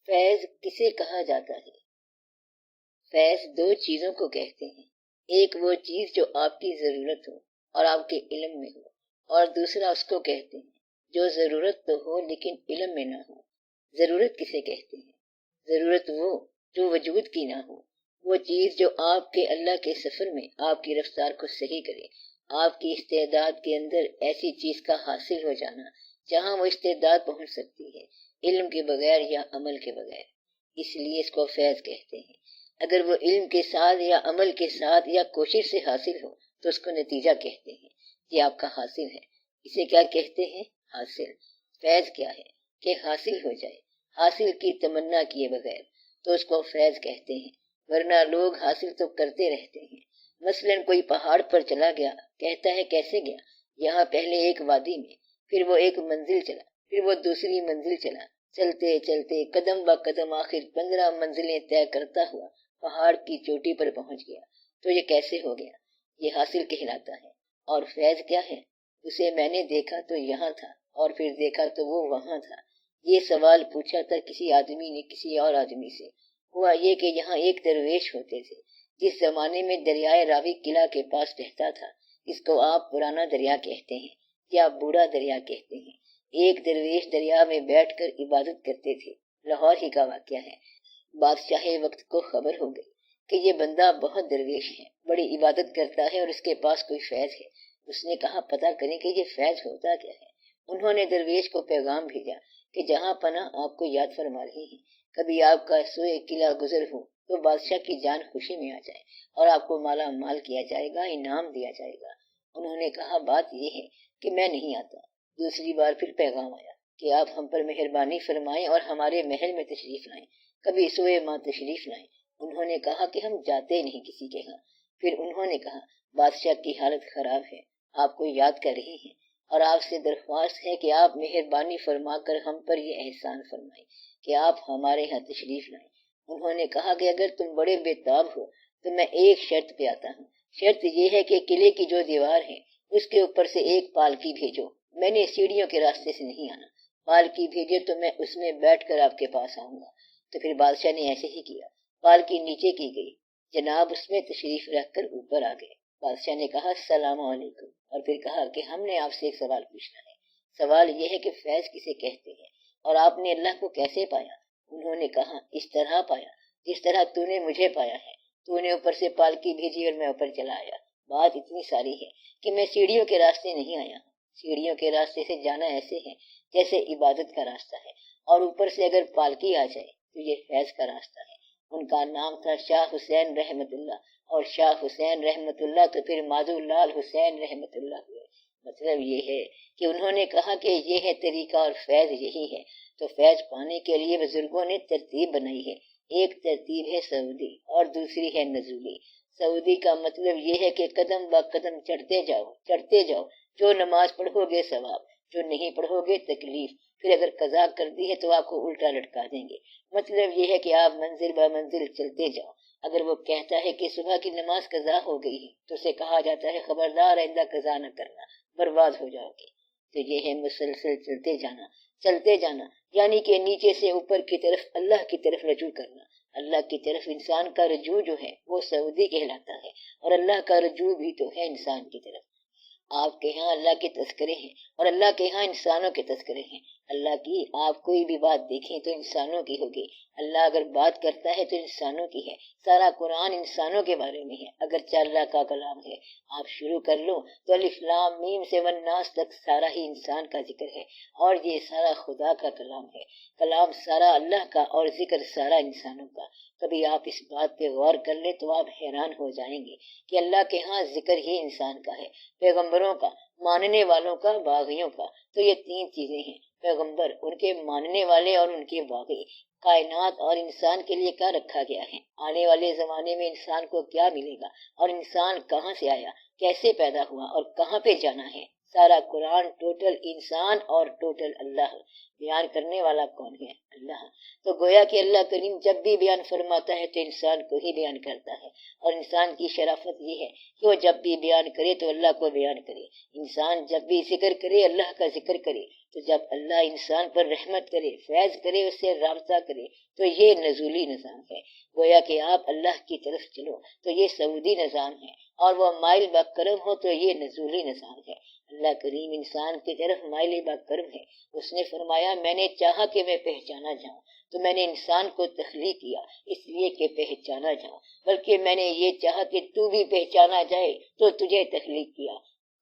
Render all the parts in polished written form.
فیض کسے کہا جاتا ہے؟ فیض دو چیزوں کو کہتے ہیں، ایک وہ چیز جو آپ کی ضرورت ہو اور آپ کے علم میں ہو، اور دوسرا اس کو کہتے ہیں جو ضرورت تو ہو لیکن علم میں نہ ہو۔ ضرورت کسے کہتے ہیں؟ ضرورت وہ جو وجود کی نہ ہو، وہ چیز جو آپ کے اللہ کے سفر میں آپ کی رفتار کو صحیح کرے، آپ کی استعداد کے اندر ایسی چیز کا حاصل ہو جانا جہاں وہ استعداد پہنچ سکتی ہے، علم کے بغیر یا عمل کے بغیر، اس لیے اس کو فیض کہتے ہیں۔ اگر وہ علم کے ساتھ یا عمل کے ساتھ یا کوشش سے حاصل ہو تو اس کو نتیجہ کہتے ہیں، یہ آپ کا حاصل ہے۔ اسے کیا کہتے ہیں؟ حاصل۔ فیض کیا ہے؟ کہ حاصل ہو جائے، حاصل کی تمنا کیے بغیر، تو اس کو فیض کہتے ہیں۔ ورنہ لوگ حاصل تو کرتے رہتے ہیں۔ مثلاً کوئی پہاڑ پر چلا گیا، کہتا ہے کیسے گیا؟ یہاں پہلے ایک وادی میں، پھر وہ ایک منزل چلا، پھر وہ دوسری منزل چلا، چلتے چلتے قدم با قدم آخر 15 منزلیں طے کرتا ہوا پہاڑ کی چوٹی پر پہنچ گیا۔ تو یہ کیسے ہو گیا؟ یہ حاصل کہلاتا ہے۔ اور فیض کیا ہے؟ اسے میں نے دیکھا تو یہاں تھا، اور پھر دیکھا تو وہ وہاں تھا۔ یہ سوال پوچھا تھا کسی آدمی نے کسی اور آدمی سے۔ ہوا یہ کہ یہاں ایک درویش ہوتے تھے، جس زمانے میں دریائے راوی قلعہ کے پاس بہتا تھا، اس کو آپ پرانا دریا کہتے ہیں یا بوڑھا دریا کہتے ہیں۔ ایک درویش دریا میں بیٹھ کر عبادت کرتے تھے۔ لاہور ہی کا واقعہ ہے۔ بادشاہ وقت کو خبر ہو گئی کہ یہ بندہ بہت درویش ہے، بڑی عبادت کرتا ہے اور اس کے پاس کوئی فیض ہے۔ اس نے کہا پتہ کریں کہ یہ فیض ہوتا کیا ہے۔ انہوں نے درویش کو پیغام بھیجا کہ جہاں پناہ آپ کو یاد فرما رہے ہیں، کبھی آپ کا سوئے قلعہ گزر ہو تو بادشاہ کی جان خوشی میں آ جائے اور آپ کو مالا مال کیا جائے گا، انعام دیا جائے گا۔ انہوں نے کہا بات یہ ہے کہ میں نہیں آتا۔ دوسری بار پھر پیغام آیا کہ آپ ہم پر مہربانی فرمائیں اور ہمارے محل میں تشریف لائیں، کبھی سوئے ماں تشریف لائیں۔ انہوں نے کہا کہ ہم جاتے نہیں کسی کے ہاں۔ پھر انہوں نے کہا بادشاہ کی حالت خراب ہے، آپ کو یاد کر رہے ہیں اور آپ سے درخواست ہے کہ آپ مہربانی فرما کر ہم پر یہ احسان فرمائیں کہ آپ ہمارے ہاں تشریف لائیں۔ انہوں نے کہا کہ اگر تم بڑے بےتاب ہو تو میں ایک شرط پہ آتا ہوں۔ شرط یہ ہے کہ قلعے کی جو دیوار ہے اس کے اوپر سے ایک پالکی بھیجو، میں نے سیڑھیوں کے راستے سے نہیں آنا۔ پالکی بھیجے تو میں اس میں بیٹھ کر آپ کے پاس آؤں گا۔ تو پھر بادشاہ نے ایسے ہی کیا، پالکی نیچے کی گئی، جناب اس میں تشریف رکھ کر اوپر آ گئے۔ بادشاہ نے کہا السلام علیکم، اور پھر کہا کہ ہم نے آپ سے ایک سوال پوچھنا ہے۔ سوال یہ ہے کہ فیض کسے کہتے ہیں اور آپ نے اللہ کو کیسے پایا؟ انہوں نے کہا اس طرح پایا جس طرح تو نے مجھے پایا ہے، تو نے اوپر سے پالکی بھیجی اور میں اوپر چلا آیا۔ بات اتنی ساری ہے کہ میں سیڑھیوں کے راستے نہیں آیا ہوں۔ سیڑھیوں کے راستے سے جانا ایسے ہے جیسے عبادت کا راستہ ہے، اور اوپر سے اگر پالکی آ جائے تو یہ فیض کا راستہ ہے۔ ان کا نام تھا شاہ حسین رحمت اللہ، اور شاہ حسین رحمت اللہ تو پھر مادو لال حسین رحمت اللہ ہوئے۔ مطلب یہ ہے کہ انہوں نے کہا کہ یہ ہے طریقہ اور فیض یہی ہے۔ تو فیض پانے کے لیے بزرگوں نے ترتیب بنائی ہے۔ ایک ترتیب ہے سعودی اور دوسری ہے نزولی۔ سعودی کا مطلب یہ ہے کہ قدم با قدم چڑھتے جاؤ چڑھتے جاؤ، جو نماز پڑھو گے ثواب، جو نہیں پڑھو گے تکلیف، پھر اگر قضا کر دی ہے تو آپ کو الٹا لٹکا دیں گے۔ مطلب یہ ہے کہ آپ منزل با منزل چلتے جاؤ۔ اگر وہ کہتا ہے کہ صبح کی نماز قضا ہو گئی ہے تو اسے کہا جاتا ہے خبردار آئندہ قضا نہ کرنا، برباد ہو جاؤ گے۔ تو یہ ہے مسلسل چلتے جانا، یعنی کہ نیچے سے اوپر کی طرف اللہ کی طرف رجوع کرنا۔ اللہ کی طرف انسان کا رجوع جو ہے وہ سعودی کہلاتا ہے، اور اللہ کا رجوع بھی تو ہے انسان کی طرف۔ آپ کے ہاں اللہ کے تذکرے ہیں اور اللہ کے ہاں انسانوں کے تذکرے ہیں۔ اللہ کی آپ کوئی بھی بات دیکھیں تو انسانوں کی ہوگی، اللہ اگر بات کرتا ہے تو انسانوں کی ہے۔ سارا قرآن انسانوں کے بارے میں ہے، اگرچہ اللہ کا کلام ہے۔ آپ شروع کر لو تو الف لام میم سے والناس تک سارا ہی انسان کا ذکر ہے، اور یہ سارا خدا کا کلام ہے۔ کلام سارا اللہ کا اور ذکر سارا انسانوں کا۔ کبھی آپ اس بات پہ غور کر لیں تو آپ حیران ہو جائیں گے کہ اللہ کے ہاں ذکر ہی انسان کا ہے، پیغمبروں کا، ماننے والوں کا، باغیوں کا۔ تو یہ تین چیزیں ہیں، پیغمبر، ان کے ماننے والے اور ان کے باغی۔ کائنات اور انسان کے لیے کیا رکھا گیا ہے، آنے والے زمانے میں انسان کو کیا ملے گا، اور انسان کہاں سے آیا، کیسے پیدا ہوا اور کہاں پہ جانا ہے، سارا قرآن ٹوٹل انسان اور ٹوٹل اللہ۔ بیان کرنے والا کون ہے؟ اللہ۔ تو تو گویا کہ اللہ کریم جب بھی بیان فرماتا ہے تو انسان کو ہی بیان کرتا ہے، اور انسان کی شرافت یہ ہے کہ وہ جب بھی بیان کرے تو اللہ کو بیان کرے۔ انسان جب بھی ذکر کرے اللہ کا ذکر کرے، تو جب اللہ انسان پر رحمت کرے، فیض کرے، اس سے رابطہ کرے، تو یہ نزولی نظام ہے۔ گویا کہ آپ اللہ کی طرف چلو تو یہ سعودی نظام ہے، اور وہ مائل با کرم ہو تو یہ نزولی نظام ہے۔ اللہ کریم انسان کی طرف مائل با کرم ہے۔ اس نے فرمایا میں نے چاہا کہ میں پہچانا جاؤں، تو میں نے انسان کو تخلیق کیا اس لیے کہ پہچانا جاؤں، بلکہ میں نے یہ چاہا کہ تو بھی پہچانا جائے تو تجھے تخلیق کیا۔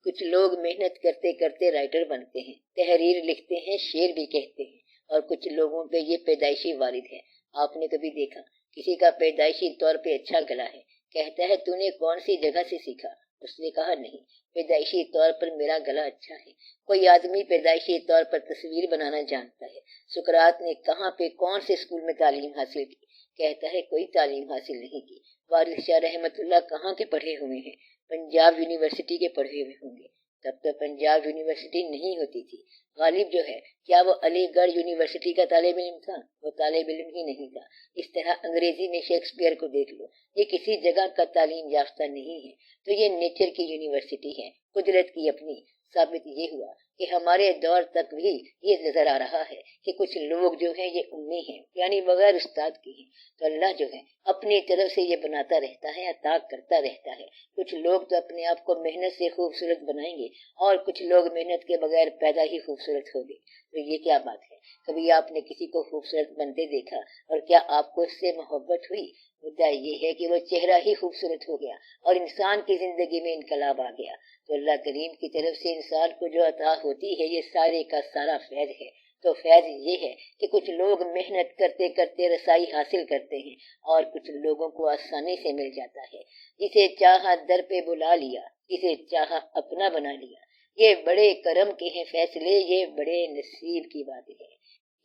کچھ لوگ محنت کرتے کرتے رائٹر بنتے ہیں، تحریر لکھتے ہیں، شعر بھی کہتے ہیں، اور کچھ لوگوں پہ یہ پیدائشی وارد ہے۔ آپ نے کبھی دیکھا کسی کا پیدائشی طور پہ اچھا گلا ہے، کہتا ہے تو نے کون سی جگہ سے سیکھا؟ اس نے کہا نہیں، پیدائشی طور پر میرا گلا اچھا ہے۔ کوئی آدمی پیدائشی طور پر تصویر بنانا جانتا ہے۔ سقراط نے کہاں پہ کون سے اسکول میں تعلیم حاصل کی؟ کہتا ہے کوئی تعلیم حاصل نہیں کی۔ وارث شاہ رحمت اللہ کہاں کے پڑھے ہوئے ہیں؟ پنجاب یونیورسٹی کے پڑھے ہوئے ہوں گے۔ تب تو پنجاب یونیورسٹی نہیں ہوتی تھی۔ غالب جو ہے کیا وہ علی گڑھ یونیورسٹی کا طالب علم تھا؟ وہ طالب علم ہی نہیں تھا۔ اس طرح انگریزی میں شیکسپیئر کو دیکھ لو، یہ کسی جگہ کا تعلیم یافتہ نہیں ہے، تو یہ نیچر کی یونیورسٹی ہے، قدرت کی اپنی۔ ثابت یہ ہوا کہ ہمارے دور تک بھی یہ نظر آ رہا ہے کہ کچھ لوگ جو ہیں یہ امی ہیں، یعنی بغیر استاد کے ہیں، تو اللہ جو ہے اپنی طرف سے یہ بناتا رہتا ہے، عطا کرتا رہتا ہے۔ کچھ لوگ تو اپنے آپ کو محنت سے خوبصورت بنائیں گے، اور کچھ لوگ محنت کے بغیر پیدا ہی خوبصورت ہو گے۔ تو یہ کیا بات ہے؟ کبھی آپ نے کسی کو خوبصورت بنتے دیکھا اور کیا آپ کو اس سے محبت ہوئی؟ مدعا یہ ہے کہ وہ چہرہ ہی خوبصورت ہو گیا اور انسان کی زندگی میں انقلاب آ گیا۔ تو اللہ کریم کی طرف سے انسان کو جو عطا ہوتی ہے یہ سارے کا سارا فیض ہے۔ تو فیض یہ ہے کہ کچھ لوگ محنت کرتے کرتے رسائی حاصل کرتے ہیں، اور کچھ لوگوں کو آسانی سے مل جاتا ہے۔ جسے چاہا در پہ بلا لیا، جسے چاہا اپنا بنا لیا۔ یہ بڑے کرم کے ہیں فیصلے، یہ بڑے نصیب کی بات ہے۔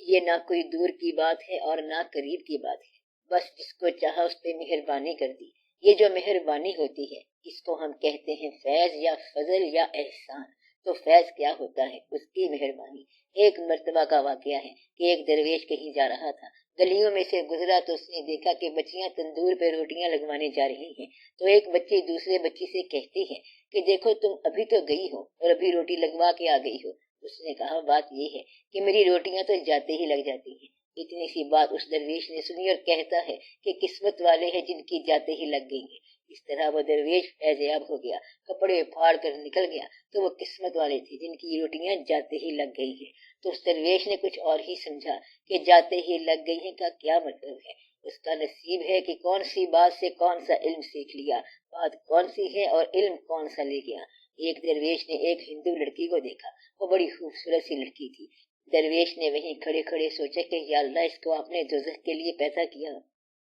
یہ نہ کوئی دور کی بات ہے اور نہ قریب کی بات ہے، بس جس کو چاہا اس پہ مہربانی کر دی۔ یہ جو مہربانی ہوتی ہے اس کو ہم کہتے ہیں فیض یا فضل یا احسان۔ تو فیض کیا ہوتا ہے؟ اس کی مہربانی۔ ایک مرتبہ کا واقعہ ہے کہ ایک درویش کہیں جا رہا تھا، گلیوں میں سے گزرا تو اس نے دیکھا کہ بچیاں تندور پہ روٹیاں لگوانے جا رہی ہیں۔ تو ایک بچی دوسرے بچی سے کہتی ہے کہ دیکھو تم ابھی تو گئی ہو اور ابھی روٹی لگوا کے آ گئی ہو۔ اس نے کہا بات یہ ہے کہ میری روٹیاں تو جاتے ہی لگ جاتی ہیں۔ اتنی سی بات اس درویش نے سنی اور کہتا ہے کہ قسمت والے ہیں جن کی جاتے ہی لگ گئی ہیں۔ اس طرح وہ درویش فیضیاب ہو گیا، کپڑے پھاڑ کر نکل گیا، تو وہ قسمت والے تھے جن کی روٹیاں جاتے ہی لگ گئی ہیں۔ تو اس درویش نے کچھ اور ہی سمجھا کہ جاتے ہی لگ گئی ہیں کا کیا مطلب ہے؟ اس کا نصیب ہے کہ کون سی بات سے کون سا علم سیکھ لیا، بات کون سی ہے اور علم کون سا لے گیا۔ ایک درویش نے ایک ہندو لڑکی کو دیکھا، وہ بڑی خوبصورت سی لڑکی تھی۔ درویش نے وہیں کھڑے کھڑے سوچا کہ یا اللہ اس کو آپ نے دوزخ کے لیے پیدا کیا،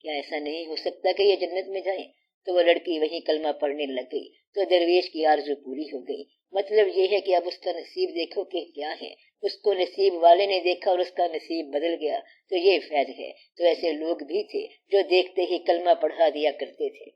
کیا ایسا نہیں ہو سکتا کہ یہ جنت میں جائے؟ تو وہ لڑکی وہیں کلمہ پڑھنے لگ گئی، تو درویش کی آرزو پوری ہو گئی۔ مطلب یہ ہے کہ اب اس کا نصیب دیکھو کہ کیا ہے۔ اس کو نصیب والے نے دیکھا اور اس کا نصیب بدل گیا، تو یہ فیض ہے۔ تو ایسے لوگ بھی تھے جو دیکھتے ہی کلمہ پڑھا دیا کرتے تھے۔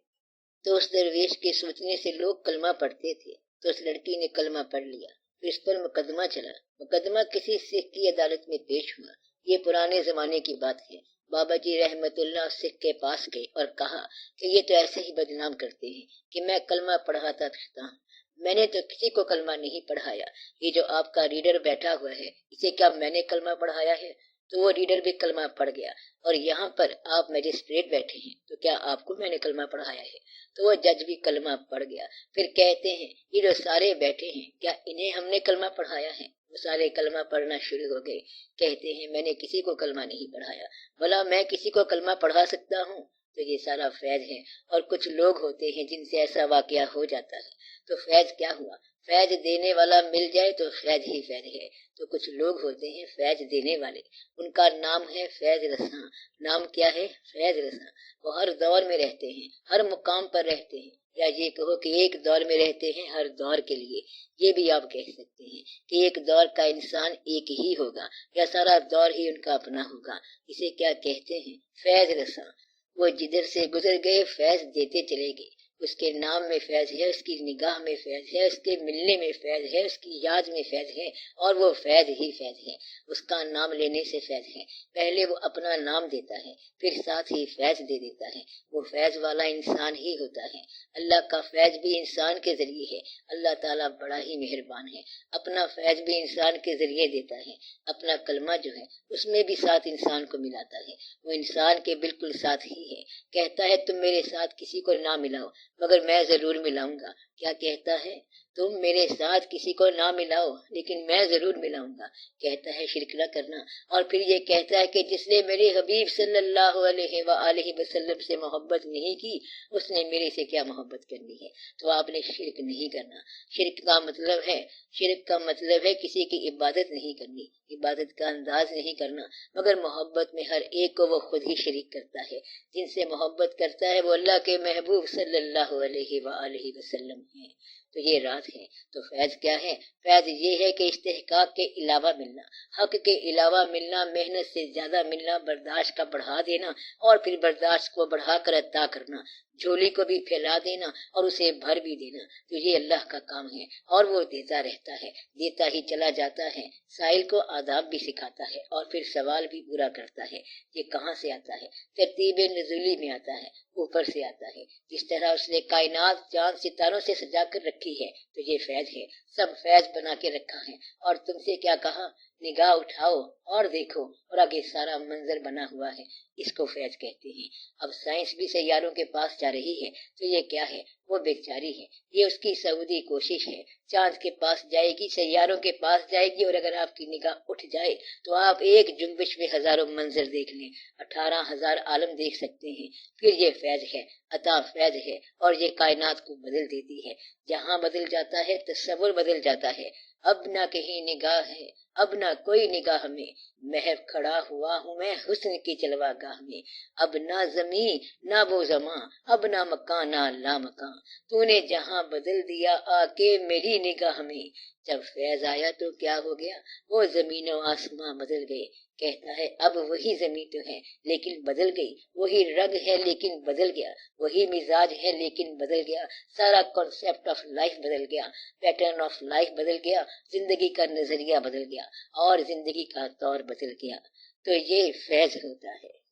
تو اس درویش کے سوچنے سے لوگ کلمہ پڑھتے تھے، تو اس لڑکی نے کلمہ پڑھ لیا، پھر اس پر مقدمہ چلا۔ مقدمہ کسی سکھ کی عدالت میں پیش ہوا۔ یہ پرانے زمانے کی بات ہے۔ بابا جی رحمت اللہ سکھ کے پاس گئے اور کہا کہ یہ تو ایسے ہی بدنام کرتے ہیں کہ میں کلمہ پڑھاتا رہتا ہوں، میں نے تو کسی کو کلمہ نہیں پڑھایا۔ یہ جو آپ کا ریڈر بیٹھا ہوا ہے اسے کیا میں نے کلمہ پڑھایا ہے؟ تو وہ ریڈر بھی کلمہ پڑھ گیا، اور یہاں پر آپ میجسٹریٹ بیٹھے ہیں تو کیا آپ کو میں نے کلمہ پڑھایا ہے؟ تو وہ جج بھی کلمہ پڑھ گیا۔ پھر کہتے ہیں یہ جو سارے بیٹھے ہیں کیا انہیں ہم نے کلمہ پڑھایا ہے؟ وہ سارے کلمہ پڑھنا شروع ہو گئے، کہتے ہیں میں نے کسی کو کلمہ نہیں پڑھایا، بھلا میں کسی کو کلمہ پڑھا سکتا ہوں؟ تو یہ سارا فیض ہے۔ اور کچھ لوگ ہوتے ہیں جن سے ایسا واقعہ ہو جاتا ہے، تو فیض کیا ہوا؟ فیض دینے والا مل جائے تو فیض ہی فیض ہے۔ تو کچھ لوگ ہوتے ہیں فیض دینے والے، ان کا نام ہے فیض رساں۔ نام کیا ہے؟ فیض رساں۔ وہ ہر دور میں رہتے ہیں، ہر مقام پر رہتے ہیں، یا یہ کہو کہ ایک دور میں رہتے ہیں ہر دور کے لیے۔ یہ بھی آپ کہہ سکتے ہیں کہ ایک دور کا انسان ایک ہی ہوگا، یا سارا دور ہی ان کا اپنا ہوگا۔ اسے کیا کہتے ہیں؟ فیض رساں۔ وہ جدھر سے گزر گئے فیض دیتے چلے گئے۔ اس کے نام میں فیض ہے، اس کی نگاہ میں فیض ہے، اس کے ملنے میں فیض ہے، اس کی یاد میں فیض ہے، اور وہ فیض ہی فیض ہے۔ اس کا نام لینے سے فیض ہے۔ پہلے وہ اپنا نام دیتا ہے، پھر ساتھ ہی فیض دے دیتا ہے۔ وہ فیض والا انسان ہی ہوتا ہے۔ اللہ کا فیض بھی انسان کے ذریعے ہے۔ اللہ تعالیٰ بڑا ہی مہربان ہے، اپنا فیض بھی انسان کے ذریعے دیتا ہے۔ اپنا کلمہ جو ہے اس میں بھی ساتھ انسان کو ملاتا ہے، وہ انسان کے بالکل ساتھ ہی ہے۔ کہتا ہے تم میرے ساتھ کسی کو نہ ملاؤ مگر میں ضرور ملاؤں گا۔ کیا کہتا ہے؟ تم میرے ساتھ کسی کو نہ ملاؤ لیکن میں ضرور ملاؤں گا۔ کہتا ہے شرک نہ کرنا، اور پھر یہ کہتا ہے کہ جس نے میرے حبیب صلی اللہ علیہ وآلہ وسلم سے محبت نہیں کی اس نے میرے سے کیا محبت کرنی ہے؟ تو آپ نے شرک نہیں کرنا۔ شرک کا مطلب ہے کسی کی عبادت نہیں کرنی، عبادت کا انداز نہیں کرنا، مگر محبت میں ہر ایک کو وہ خود ہی شریک کرتا ہے۔ جن سے محبت کرتا ہے وہ اللہ کے محبوب صلی اللہ علیہ وآلہ وسلم ہیں۔ تو یہ رات ہے۔ تو فیض کیا ہے؟ فیض یہ ہے کہ استحقاق کے علاوہ ملنا، حق کے علاوہ ملنا، محنت سے زیادہ ملنا، برداشت کا بڑھا دینا اور پھر برداشت کو بڑھا کر عطا کرنا، جھولی کو بھی پھیلا دینا اور اسے بھر بھی دینا۔ تو یہ اللہ کا کام ہے اور وہ دیتا رہتا ہے، دیتا ہی چلا جاتا ہے۔ سائل کو آداب بھی سکھاتا ہے اور پھر سوال بھی پورا کرتا ہے۔ یہ کہاں سے آتا ہے؟ ترتیب نزولی میں آتا ہے، اوپر سے آتا ہے۔ جس طرح اس نے کائنات چاند ستاروں سے سجا کر رکھی ہے تو یہ فیض ہے، سب فیض بنا کے رکھا ہے۔ اور تم سے کیا کہا؟ نگاہ اٹھاؤ اور دیکھو، اور آگے سارا منظر بنا ہوا ہے، اس کو فیض کہتے ہیں۔ اب سائنس بھی سیاروں کے پاس جا رہی ہے تو یہ کیا ہے؟ وہ بیچاری ہے، یہ اس کی سعودی کوشش ہے۔ چاند کے پاس جائے گی، سیاروں کے پاس جائے گی، اور اگر آپ کی نگاہ اٹھ جائے تو آپ ایک جنبش میں ہزاروں منظر دیکھ لیں، 18,000 عالم دیکھ سکتے ہیں۔ پھر یہ فیض ہے، عطا فیض ہے، اور یہ کائنات کو بدل دیتی ہے۔ جہاں بدل جاتا ہے تصور بدل جاتا ہے۔ اب نہ کہیں نگاہ ہے، اب نہ کوئی نگاہ میں، محو کھڑا ہوا ہوں میں حسن کی جلوہ گاہ میں۔ اب نہ زمین نہ وہ زماں، اب نہ مکان نہ لامکان، تو نے جہاں بدل دیا آ کے میری نگاہ میں۔ جب فیض آیا تو کیا ہو گیا؟ وہ زمین و آسماں بدل گئے۔ کہتا ہے اب وہی زمین تو ہے لیکن بدل گئی، وہی رنگ ہے لیکن بدل گیا، وہی مزاج ہے لیکن بدل گیا، سارا کنسپٹ آف لائف بدل گیا، پیٹرن آف لائف بدل گیا، زندگی کا نظریہ بدل گیا اور زندگی کا طور بدل گیا۔ تو یہ فیض ہوتا ہے۔